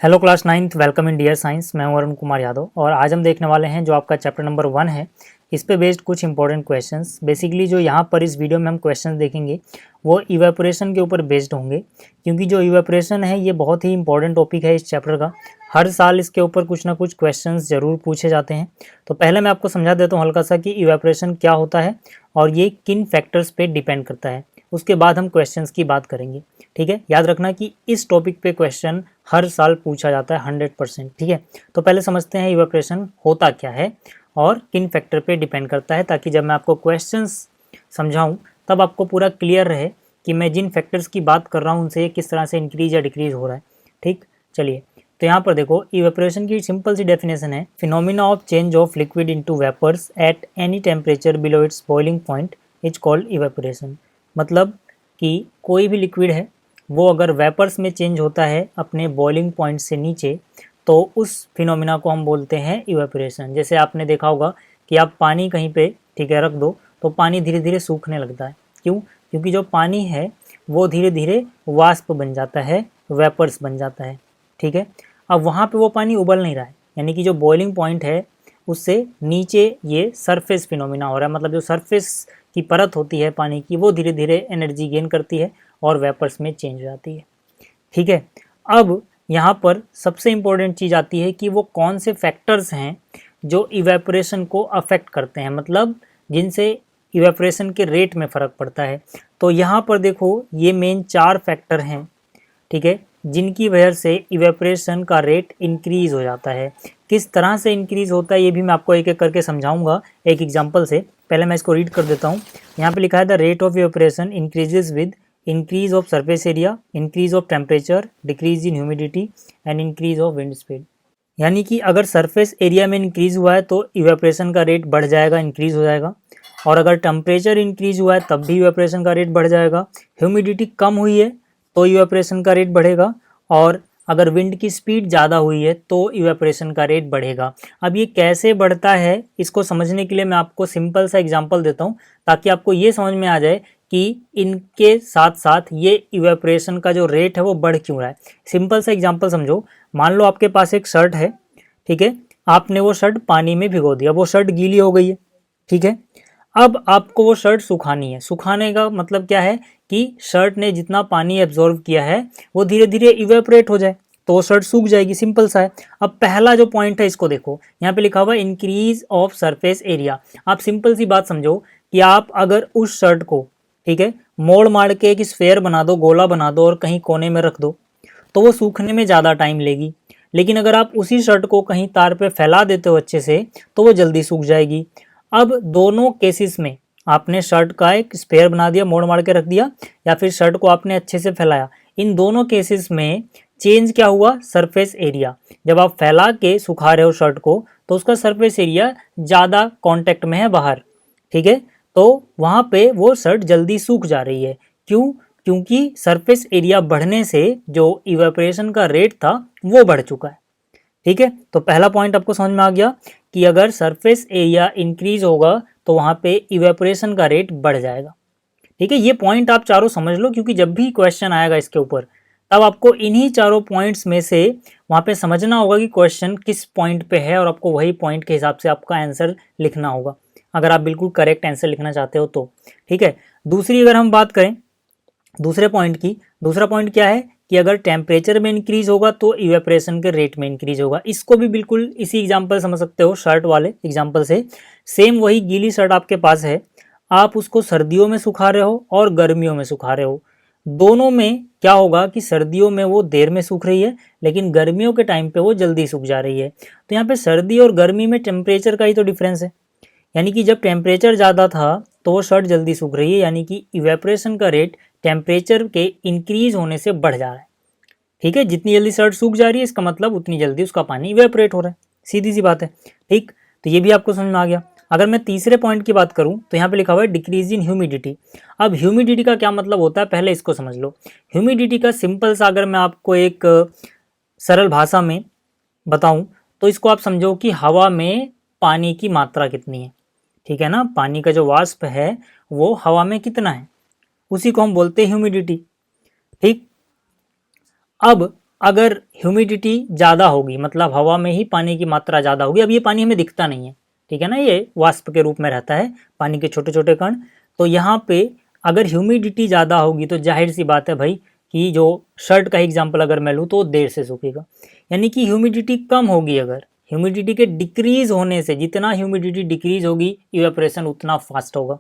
Hello class 9th, welcome in dear science. मैं हूं अरुण कुमार यादव और आज हम देखने वाले हैं जो आपका चैप्टर नंबर 1 है। इस पे बेस्ड कुछ इंपॉर्टेंट क्वेश्चंस। बेसिकली जो यहाँ पर इस वीडियो में हम क्वेश्चंस देखेंगे वो इवेपोरेशन के ऊपर बेस्ड होंगे, क्योंकि जो इवेपोरेशन है ये बहुत ही इंपॉर्टेंट टॉपिक है इस चैप्टर का। हर साल इसके ऊपर कुछ ना कुछ क्वेश्चंस जरूर पूछे जाते हैं। तो पहले मैं आपको समझा देता हूँ हल्का सा कि इवेपोरेशन क्या होता है और ये किन फैक्टर्स पे डिपेंड करता है। उसके बाद हम क्वेश्चंस की बात करेंगे। ठीक है, याद रखना कि इस टॉपिक पे क्वेश्चन हर साल पूछा जाता है 100%। ठीक है, तो पहले समझते हैं इवेपोरेशन होता क्या है और किन फैक्टर पे डिपेंड करता है, ताकि जब मैं आपको क्वेश्चंस समझाऊं तब आपको पूरा क्लियर रहे कि मैं जिन फैक्टर्स की बात कर रहा हूं उनसे किस तरह से इंक्रीज या डिक्रीज हो रहा है। ठीक, चलिए तो यहाँ पर देखो, इवेपोरेशन की सिंपल सी डेफिनेशन है, phenomena of change of liquid into vapours at any temperature below its boiling point is called evaporation. मतलब कि कोई भी लिक्विड है वो अगर वेपर्स में चेंज होता है अपने बॉइलिंग पॉइंट से नीचे, तो उस फिनोमिना को हम बोलते हैं इवेपोरेशन। जैसे आपने देखा होगा कि आप पानी कहीं पे ठीक है रख दो तो पानी धीरे धीरे सूखने लगता है। क्यों? क्योंकि जो पानी है वो धीरे धीरे वाष्प बन जाता है, वेपर्स बन जाता है। ठीक है, अब वहाँ पे वो पानी उबल नहीं रहा है, यानी कि जो बॉइलिंग पॉइंट है उससे नीचे ये सरफेस फिनोमिना हो रहा है। मतलब जो सरफेस की परत होती है पानी की वो धीरे धीरे एनर्जी गेन करती है और वेपर्स में चेंज हो जाती है। ठीक है, अब यहाँ पर सबसे इम्पोर्टेंट चीज़ आती है कि वो कौन से फैक्टर्स हैं जो इवेपोरेशन को अफेक्ट करते हैं, मतलब जिनसे इवेपोरेशन के रेट में फ़र्क पड़ता है। तो यहाँ पर देखो ये मेन 4 फैक्टर हैं, ठीक है, जिनकी वजह से इवेपोरेशन का रेट इंक्रीज हो जाता है। किस तरह से इंक्रीज होता है ये भी मैं आपको एक एक करके समझाऊंगा एक एग्जांपल से। पहले मैं इसको रीड कर देता हूँ। यहाँ पे लिखा है the rate of evaporation increases with increase of surface area, increase of temperature, decrease in humidity and increase of wind speed. यानी कि अगर सरफेस एरिया में इंक्रीज हुआ है तो इवेपोरेशन का रेट बढ़ जाएगा, इंक्रीज हो जाएगा। और अगर टेम्परेचर इंक्रीज हुआ है तब भी इवेपोरेशन का रेट बढ़ जाएगा। ह्यूमिडिटी कम हुई है तो इवेपोरेशन का रेट बढ़ेगा, और अगर विंड की स्पीड ज़्यादा हुई है तो इवेपोरेशन का रेट बढ़ेगा। अब ये कैसे बढ़ता है इसको समझने के लिए मैं आपको सिंपल सा एग्जांपल देता हूँ, ताकि आपको ये समझ में आ जाए कि इनके साथ साथ ये इवेपोरेशन का जो रेट है वो बढ़ क्यों रहा है। सिंपल सा एग्जांपल समझो। मान लो आपके पास एक शर्ट है, ठीक है, आपने वो शर्ट पानी में भिगो दिया, वो शर्ट गीली हो गई है। ठीक है, अब आपको वो शर्ट सुखानी है। सुखाने का मतलब क्या है कि शर्ट ने जितना पानी एब्जॉर्व किया है वो धीरे धीरे इवेपोरेट हो जाए तो वो शर्ट सूख जाएगी, सिंपल सा है। अब पहला जो पॉइंट है इसको देखो, यहाँ पे लिखा हुआ है इंक्रीज ऑफ सरफेस एरिया। आप सिंपल सी बात समझो कि आप अगर उस शर्ट को, ठीक है, मोड़ मार के एक स्फेयर बना दो, गोला बना दो और कहीं कोने में रख दो तो वो सूखने में ज़्यादा टाइम लेगी। लेकिन अगर आप उसी शर्ट को कहीं तार पे फैला देते हो अच्छे से तो वो जल्दी सूख जाएगी। अब दोनों केसेस में आपने शर्ट का एक स्पेयर बना दिया, मोड़ मार के रख दिया, या फिर शर्ट को आपने अच्छे से फैलाया, इन दोनों केसेस में चेंज क्या हुआ? Surface area. जब आप फैला के सुखा रहे हो शर्ट को तो उसका सरफेस एरिया ज़्यादा कांटेक्ट में है बाहर, ठीक है, तो वहाँ पे वो शर्ट जल्दी सूख जा रही है। क्यों? क्योंकि सरफेस एरिया बढ़ने से जो इवेपोरेशन का रेट था वो बढ़ चुका है। ठीक है, तो पहला पॉइंट आपको समझ में आ गया कि अगर सरफेस एरिया इंक्रीज होगा तो वहाँ पे इवेपोरेशन का रेट बढ़ जाएगा। ठीक है, ये पॉइंट आप चारों समझ लो, क्योंकि जब भी क्वेश्चन आएगा इसके ऊपर तब आपको इन्हीं चारों पॉइंट्स में से वहाँ पे समझना होगा कि क्वेश्चन किस पॉइंट पे है, और आपको वही पॉइंट के हिसाब से आपका आंसर लिखना होगा अगर आप बिल्कुल करेक्ट आंसर लिखना चाहते हो तो। ठीक है, दूसरी अगर हम बात करें दूसरे पॉइंट की, दूसरा पॉइंट क्या है कि अगर टेम्परेचर में इंक्रीज होगा तो इवेपोरेशन के रेट में इंक्रीज होगा। इसको भी बिल्कुल इसी एग्जांपल समझ सकते हो, शर्ट वाले एग्जांपल से। सेम वही गीली शर्ट आपके पास है, आप उसको सर्दियों में सुखा रहे हो और गर्मियों में सुखा रहे हो। दोनों में क्या होगा कि सर्दियों में वो देर में सूख रही है, लेकिन गर्मियों के टाइम पे वो जल्दी सूख जा रही है। तो यहाँ पे सर्दी और गर्मी में टेम्परेचर का ही तो डिफरेंस है, यानी कि जब टेम्परेचर ज़्यादा था तो वो शर्ट जल्दी सूख रही है, यानी कि इवेपोरेशन का रेट टेम्परेचर के इंक्रीज होने से बढ़ जा रहा है। ठीक है, जितनी जल्दी शर्ट सूख जा रही है इसका मतलब उतनी जल्दी उसका पानी इवेपोरेट हो रहा है, सीधी सी बात है। ठीक, तो ये भी आपको समझ में आ गया। अगर मैं तीसरे पॉइंट की बात करूं तो यहाँ पे लिखा हुआ है डिक्रीज इन ह्यूमिडिटी। अब ह्यूमिडिटी का क्या मतलब होता है पहले इसको समझ लो। ह्यूमिडिटी का सिंपल सा अगर मैं आपको एक सरल भाषा में बताऊं तो इसको आप समझो कि हवा में पानी की मात्रा कितनी है। ठीक है ना, पानी का जो वाष्प है वो हवा में कितना है, उसी को हम बोलते हैं ह्यूमिडिटी। ठीक, अब अगर ह्यूमिडिटी ज़्यादा होगी, मतलब हवा में ही पानी की मात्रा ज़्यादा होगी, अब ये पानी हमें दिखता नहीं है, ठीक है ना, ये वाष्प के रूप में रहता है, पानी के छोटे छोटे कण। तो यहाँ पे अगर ह्यूमिडिटी ज़्यादा होगी तो जाहिर सी बात है भाई कि जो शर्ट का एग्जाम्पल अगर मैं लूँ तो देर से सूखेगा। यानी कि ह्यूमिडिटी कम होगी, अगर ह्यूमिडिटी के डिक्रीज होने से, जितना ह्यूमिडिटी डिक्रीज होगी इवेपोरेशन उतना फास्ट होगा।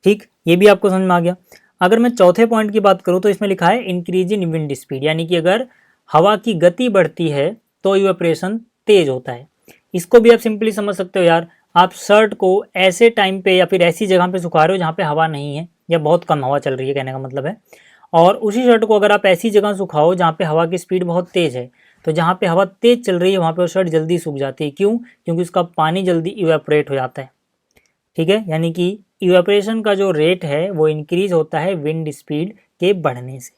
ठीक, ये भी आपको समझ में आ गया। अगर मैं चौथे पॉइंट की बात करूँ तो इसमें लिखा है इंक्रीज इन विंड स्पीड, यानी कि अगर हवा की गति बढ़ती है तो इवेपोरेशन तेज होता है। इसको भी आप सिंपली समझ सकते हो यार, आप शर्ट को ऐसे टाइम पे या फिर ऐसी जगह पे सुखा रहे हो जहाँ पे हवा नहीं है या बहुत कम हवा चल रही है, कहने का मतलब है। और उसी शर्ट को अगर आप ऐसी जगह सुखाओ जहाँ पे हवा की स्पीड बहुत तेज है, तो जहाँ पे हवा तेज चल रही है वहाँ पे वो शर्ट जल्दी सूख जाती है। क्यों? क्योंकि उसका पानी जल्दी इवेपोरेट हो जाता है। ठीक है, यानी कि इवेपोरेशन का जो रेट है वो इंक्रीज होता है विंड स्पीड के बढ़ने से।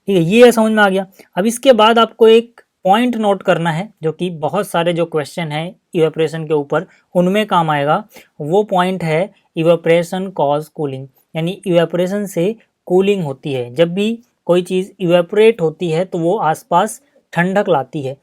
ठीक है, ये समझ में आ गया। अब इसके बाद आपको एक पॉइंट नोट करना है जो कि बहुत सारे जो क्वेश्चन है इवेपोरेशन के ऊपर उनमें काम आएगा। वो पॉइंट है इवेपोरेशन कॉज कूलिंग, यानी इवेपोरेशन से कूलिंग होती है। जब भी कोई चीज़ इवेपोरेट होती है तो वो आसपास ठंडक लाती है।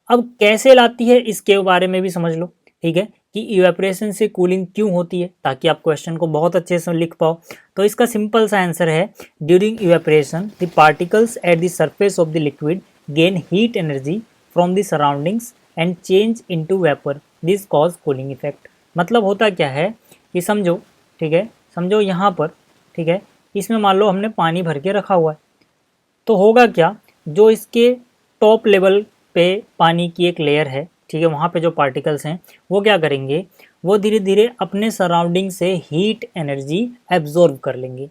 अब कैसे लाती है इसके बारे में भी समझ लो, ठीक है, कि इवेपोरेशन से कूलिंग क्यों होती है, ताकि आप क्वेश्चन को बहुत अच्छे से लिख पाओ। तो इसका सिंपल सा आंसर है, during evaporation the particles at the surface of the liquid gain heat energy from the surroundings and change into vapour, this cause cooling effect. मतलब होता क्या है कि समझो, ठीक है, समझो यहाँ पर, ठीक है, इसमें मान लो हमने पानी भर के रखा हुआ है, तो होगा क्या, जो इसके टॉप लेवल पे पानी की एक लेयर है, ठीक है, वहाँ पे जो पार्टिकल्स हैं वो क्या करेंगे, वो धीरे धीरे अपने सराउंडिंग से हीट एनर्जी एब्जॉर्ब कर लेंगे।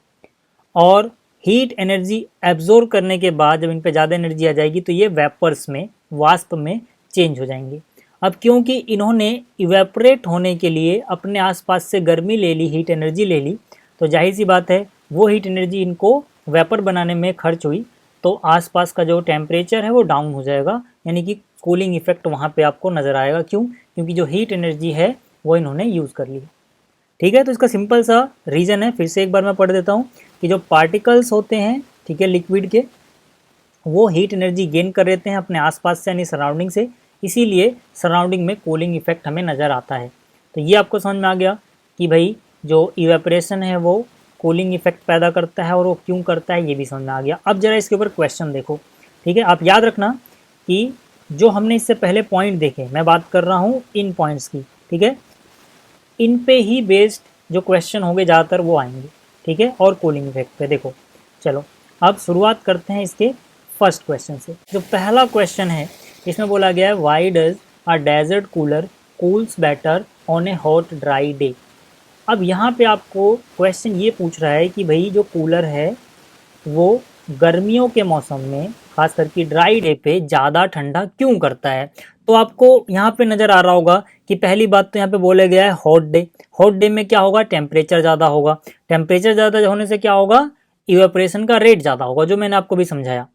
और हीट एनर्जी एब्जॉर्ब करने के बाद जब इन पे ज़्यादा एनर्जी आ जाएगी तो ये वेपर्स में, वाष्प में चेंज हो जाएंगे। अब क्योंकि इन्होंने इवेपोरेट होने के लिए अपने आसपास से गर्मी ले ली, हीट एनर्जी ले ली, तो जाहिर सी बात है वो हीट एनर्जी इनको वेपर बनाने में खर्च हुई, तो आसपास का जो टेम्परेचर है वो डाउन हो जाएगा, यानी कि कूलिंग इफेक्ट वहाँ पे आपको नज़र आएगा। क्यों? क्योंकि जो हीट एनर्जी है वो इन्होंने यूज़ कर ली। ठीक है, तो इसका सिंपल सा रीज़न है, फिर से एक बार मैं पढ़ देता हूँ कि जो पार्टिकल्स होते हैं, ठीक है, लिक्विड के, वो हीट एनर्जी गेन कर लेते हैं अपने आसपास से, यानी सराउंडिंग से, इसीलिए सराउंडिंग में कूलिंग इफेक्ट हमें नज़र आता है। तो ये आपको समझ में आ गया कि भाई जो इवेपोरेशन है वो कूलिंग इफेक्ट पैदा करता है, और वो क्यों करता है ये भी समझ में आ गया। अब जरा इसके ऊपर क्वेश्चन देखो, ठीक है। आप याद रखना कि जो हमने इससे पहले पॉइंट देखे, मैं बात कर रहा हूँ इन पॉइंट्स की, ठीक है, इन पे ही बेस्ड जो क्वेश्चन होंगे ज़्यादातर वो आएंगे, ठीक है, और कूलिंग इफेक्ट पे। देखो चलो अब शुरुआत करते हैं इसके फर्स्ट क्वेश्चन से। जो पहला क्वेश्चन है इसमें बोला गया है, why does a desert cooler cools better on a hot dry day. अब यहाँ पे आपको क्वेश्चन ये पूछ रहा है कि भाई जो कूलर है वो गर्मियों के मौसम में खास करके ड्राई डे पे ज़्यादा ठंडा क्यों करता है। तो आपको यहाँ पे नज़र आ रहा होगा कि पहली बात तो यहाँ पे बोला गया है हॉट डे। हॉट डे में क्या होगा, टेम्परेचर ज़्यादा होगा, टेम्परेचर ज़्यादा होने से क्या होगा, इवेपोरेशन का रेट ज़्यादा होगा, जो मैंने आपको भी समझाया।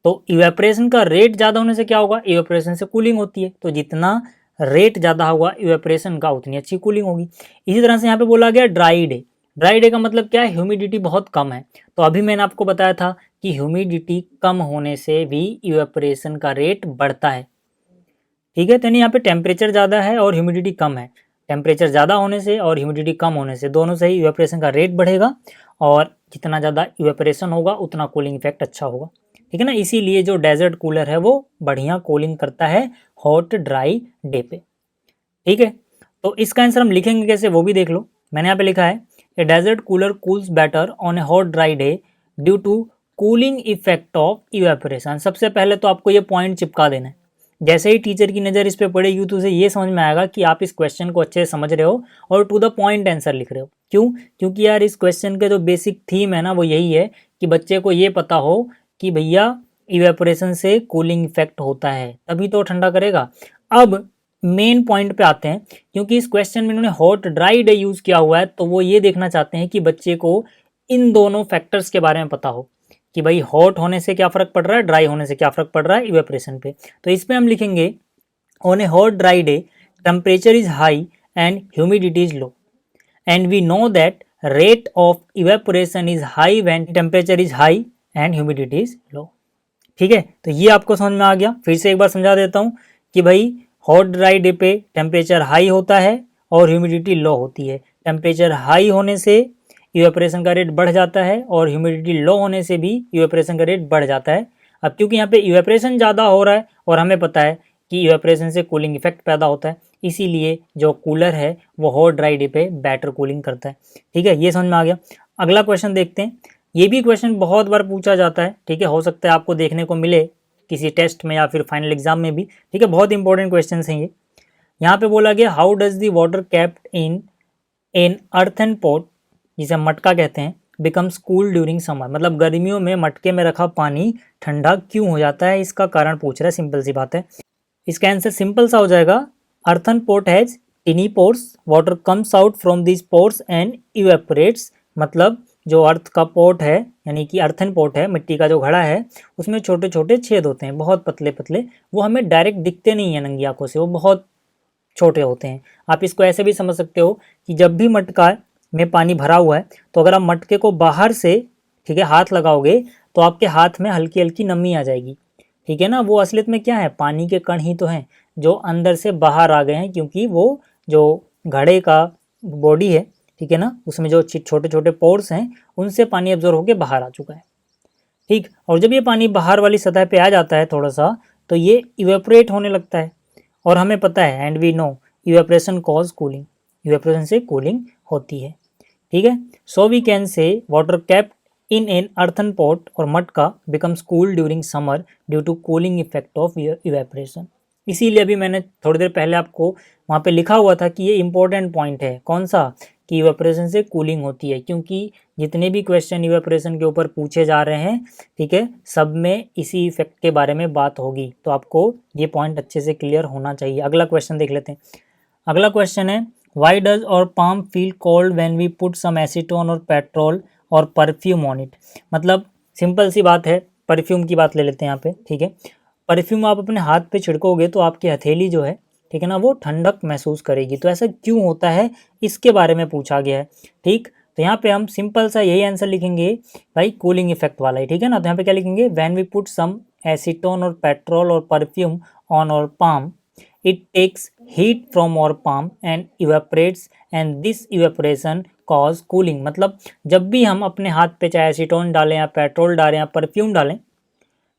तो इवेपोरेशन का रेट ज़्यादा होने से क्या होगा, इवेपोरेशन से कूलिंग होती है, तो जितना रेट ज़्यादा होगा इवेपोरेशन का उतनी अच्छी कूलिंग होगी। इसी तरह से यहाँ पे बोला गया ड्राई डे। ड्राई डे का मतलब क्या है, ह्यूमिडिटी बहुत कम है। तो अभी मैंने आपको बताया था कि ह्यूमिडिटी कम होने से भी इवेपोरेशन का रेट बढ़ता है, ठीक है। तो यहाँ पे टेम्परेचर ज़्यादा है और ह्यूमिडिटी कम है, टेम्परेचर ज़्यादा होने से और ह्यूमिडिटी कम होने से दोनों से ही इवेपोरेशन का रेट बढ़ेगा, और जितना ज़्यादा इवेपोरेशन होगा उतना कूलिंग इफेक्ट अच्छा होगा, ठीक है ना। इसीलिए जो डेजर्ट कूलर है वो बढ़िया कूलिंग करता है हॉट ड्राई डे पे, ठीक है। तो इसका आंसर हम लिखेंगे कैसे वो भी देख लो। मैंने यहाँ पे लिखा है, a desert cooler cools better on a hot dry day due to cooling effect of evaporation. सबसे पहले तो आपको ये पॉइंट चिपका देना है। जैसे ही टीचर की नज़र इस पे पड़ेगी तो उसे ये समझ में आएगा कि आप इस क्वेश्चन को अच्छे से समझ रहे हो और टू द पॉइंट आंसर लिख रहे हो। क्यों? क्योंकि यार इस क्वेश्चन के जो बेसिक थीम है ना वो यही है कि बच्चे को ये पता हो कि भैया इवेपोरेशन से कूलिंग इफेक्ट होता है, तभी तो ठंडा करेगा। अब मेन पॉइंट पे आते हैं, क्योंकि इस क्वेश्चन में इन्होंने हॉट ड्राई डे यूज़ किया हुआ है, तो वो ये देखना चाहते हैं कि बच्चे को इन दोनों फैक्टर्स के बारे में पता हो कि भाई हॉट होने से क्या फ़र्क पड़ रहा है, ड्राई होने से क्या फ़र्क पड़ रहा है इवेपोरेशन पे। तो इस पर हम लिखेंगे, on a hot dry day temperature is high and humidity is low, and we know that rate of evaporation is high when temperature is high and humidity is low, ठीक है, तो ये आपको समझ में आ गया। फिर से एक बार समझा देता हूँ कि भाई हॉट ड्राई डे पे टेम्परेचर हाई होता है और ह्यूमिडिटी लो होती है। टेम्परेचर हाई होने से इवेपोरेशन का रेट बढ़ जाता है और ह्यूमिडिटी लो होने से भी इवेपोरेशन का रेट बढ़ जाता है। अब क्योंकि यहाँ पे इवेपोरेशन ज़्यादा हो रहा है और हमें पता है कि इवेपोरेशन से कूलिंग इफेक्ट पैदा होता है, इसीलिए जो कूलर है वो हॉट ड्राई डे पे बेटर कूलिंग करता है। ठीक है, ये समझ में आ गया। अगला क्वेश्चन देखते हैं। ये भी क्वेश्चन बहुत बार पूछा जाता है। ठीक है, हो सकता है आपको देखने को मिले किसी टेस्ट में या फिर फाइनल एग्जाम में भी। ठीक है, बहुत इंपॉर्टेंट क्वेश्चन हैं ये। यहाँ पे बोला गया how does the water kept in an earthen pot, जिसे हम मटका कहते हैं, बिकम्स कूल ड्यूरिंग समर, मतलब गर्मियों में मटके में रखा पानी ठंडा क्यों हो जाता है, इसका कारण पूछ रहा है। सिंपल सी बात है, इसका आंसर सिंपल सा हो जाएगा। Earthen pot has टिनी pores, water comes out from this pores and evaporates. मतलब जो अर्थ का पॉट है, यानी कि अर्थन पॉट है, मिट्टी का जो घड़ा है, उसमें छोटे छोटे छेद होते हैं, बहुत पतले पतले। वो हमें डायरेक्ट दिखते नहीं है नंगी आंखों से, वो बहुत छोटे होते हैं। आप इसको ऐसे भी समझ सकते हो कि जब भी मटका में पानी भरा हुआ है, तो अगर आप मटके को बाहर से, ठीक है, हाथ लगाओगे तो आपके हाथ में हल्की हल्की नमी आ जाएगी। ठीक है ना, वो असलियत में क्या है, पानी के कण ही तो हैं जो अंदर से बाहर आ गए हैं, क्योंकि वो जो घड़े का बॉडी है, ठीक है ना, उसमें जो छोटे छोटे पोर्स हैं उनसे पानी एब्जॉर्ब होकर बाहर आ चुका है। ठीक, और जब ये पानी बाहर वाली सतह पे आ जाता है थोड़ा सा, तो ये इवेपोरेट होने लगता है। और हमें पता है, and we know, evaporation cause cooling, evaporation से कूलिंग होती है। ठीक है, so we can say water kept in an earthen pot और मटका becomes cool during summer due to cooling effect of evaporation. इसीलिए अभी मैंने थोड़ी देर पहले आपको वहाँ पे लिखा हुआ था कि ये इंपॉर्टेंट पॉइंट है, कौन सा, कि इवेपोरेशन से कूलिंग होती है। क्योंकि जितने भी क्वेश्चन इवेपोरेशन के ऊपर पूछे जा रहे हैं, ठीक है, सब में इसी इफेक्ट के बारे में बात होगी, तो आपको ये पॉइंट अच्छे से क्लियर होना चाहिए। अगला क्वेश्चन देख लेते हैं। अगला क्वेश्चन है, why does our palm feel cold when we put some acetone or petrol or perfume on it. मतलब सिंपल सी बात है, परफ्यूम की बात ले लेते हैं यहाँ पे। ठीक है, परफ्यूम आप अपने हाथ पे छिड़कोगे तो आपकी हथेली जो है, ठीक है ना, वो ठंडक महसूस करेगी। तो ऐसा क्यों होता है, इसके बारे में पूछा गया है। ठीक, तो यहाँ पे हम सिंपल सा यही आंसर लिखेंगे भाई, कूलिंग इफेक्ट वाला ही। ठीक है ना, तो यहाँ पे क्या लिखेंगे, when we put some acetone or petrol or perfume on our palm, it takes heat from our palm and evaporates and this evaporation cause cooling। मतलब जब भी हम अपने हाथ पे चाहे एसीटोन डालें या पेट्रोल डालें या परफ्यूम डालें,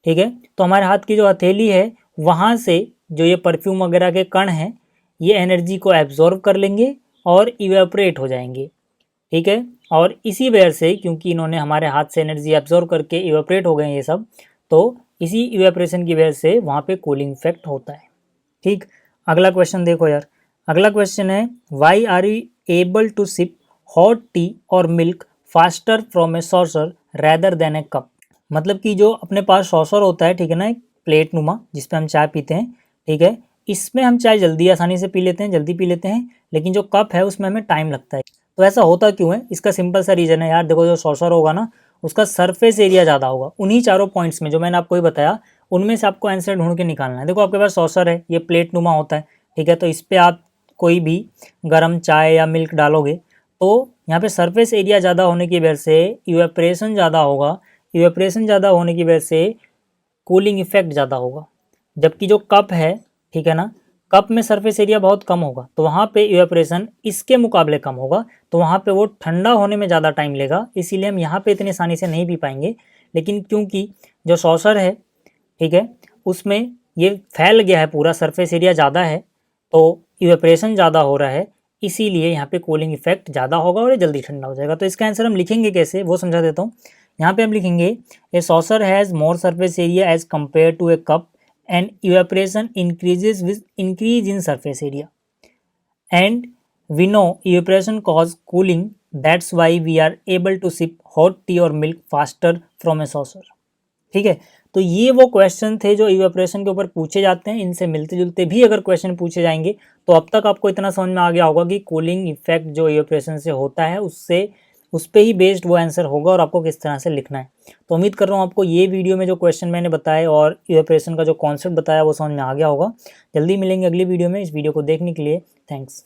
ठीक है, तो हमारे हाथ की जो हथेली है वहाँ से जो ये परफ्यूम वगैरह के कण हैं, ये एनर्जी को एब्जॉर्व कर लेंगे और इवेपोरेट हो जाएंगे। ठीक है, और इसी वजह से, क्योंकि इन्होंने हमारे हाथ से एनर्जी एब्जॉर्व करके इवेपोरेट हो गए ये सब, तो इसी इवेपोरेशन की वजह से वहाँ पे कूलिंग इफेक्ट होता है। ठीक, अगला क्वेश्चन देखो यार। अगला क्वेश्चन है, why are you able to sip hot tea और milk faster from a saucer rather than a cup. मतलब कि जो अपने पास सॉसर होता है, ठीक है ना, एक प्लेट नुमा जिसपे हम चाय पीते हैं, ठीक है, इसमें हम चाय जल्दी आसानी से पी लेते हैं, जल्दी पी लेते हैं, लेकिन जो कप है उसमें हमें टाइम लगता है। तो ऐसा होता क्यों है, इसका सिंपल सा रीज़न है यार। देखो, जो सॉसर होगा ना, उसका सरफेस एरिया ज़्यादा होगा। उन्हीं चारों पॉइंट्स में जो मैंने आपको ही बताया, उनमें से आपको आंसर ढूंढ के निकालना है। देखो, आपके पास सॉसर है, ये प्लेट नुमा होता है, ठीक है, तो इस पर आप कोई भी गर्म चाय या मिल्क डालोगे तो यहाँ पे सरफेस एरिया ज़्यादा होने की वजह से इवेपोरेशन ज़्यादा होगा। इवेपोरेशन ज़्यादा होने की वजह से कूलिंग इफेक्ट ज़्यादा होगा। जबकि जो कप है, ठीक है ना, कप में सरफेस एरिया बहुत कम होगा, तो वहाँ पे इवेपोरेशन इसके मुकाबले कम होगा, तो वहाँ पे वो ठंडा होने में ज़्यादा टाइम लेगा, इसीलिए हम यहाँ पे इतनी आसानी से नहीं पी पाएंगे। लेकिन क्योंकि जो सॉसर है, ठीक है, उसमें ये फैल गया है, पूरा सरफेस एरिया ज़्यादा है, तो इवेपोरेशन ज़्यादा हो रहा है, इसीलिए यहाँ पे कूलिंग इफेक्ट ज़्यादा होगा और ये जल्दी ठंडा हो जाएगा। तो इसका आंसर हम लिखेंगे कैसे, वो समझा देता हूँ। यहाँ पे हम लिखेंगे, a saucer has more surface area as compared to a cup and evaporation increases with increase in surface area and we know evaporation cause cooling, that's why we are able to sip hot tea और milk faster from a saucer. ठीक है, तो ये वो question थे जो evaporation के ऊपर पूछे जाते हैं। इनसे मिलते जुलते भी अगर क्वेश्चन पूछे जाएंगे तो अब तक आपको इतना समझ में आ गया होगा कि कूलिंग इफेक्ट जो इवेपोरेशन से होता है उससे उस पर ही बेस्ड वो आंसर होगा और आपको किस तरह से लिखना है। तो उम्मीद कर रहा हूँ आपको ये वीडियो में जो क्वेश्चन मैंने बताए और इवेपोरेशन का जो कॉन्सेप्ट बताया वो समझ में आ गया होगा। जल्दी मिलेंगे अगली वीडियो में। इस वीडियो को देखने के लिए थैंक्स।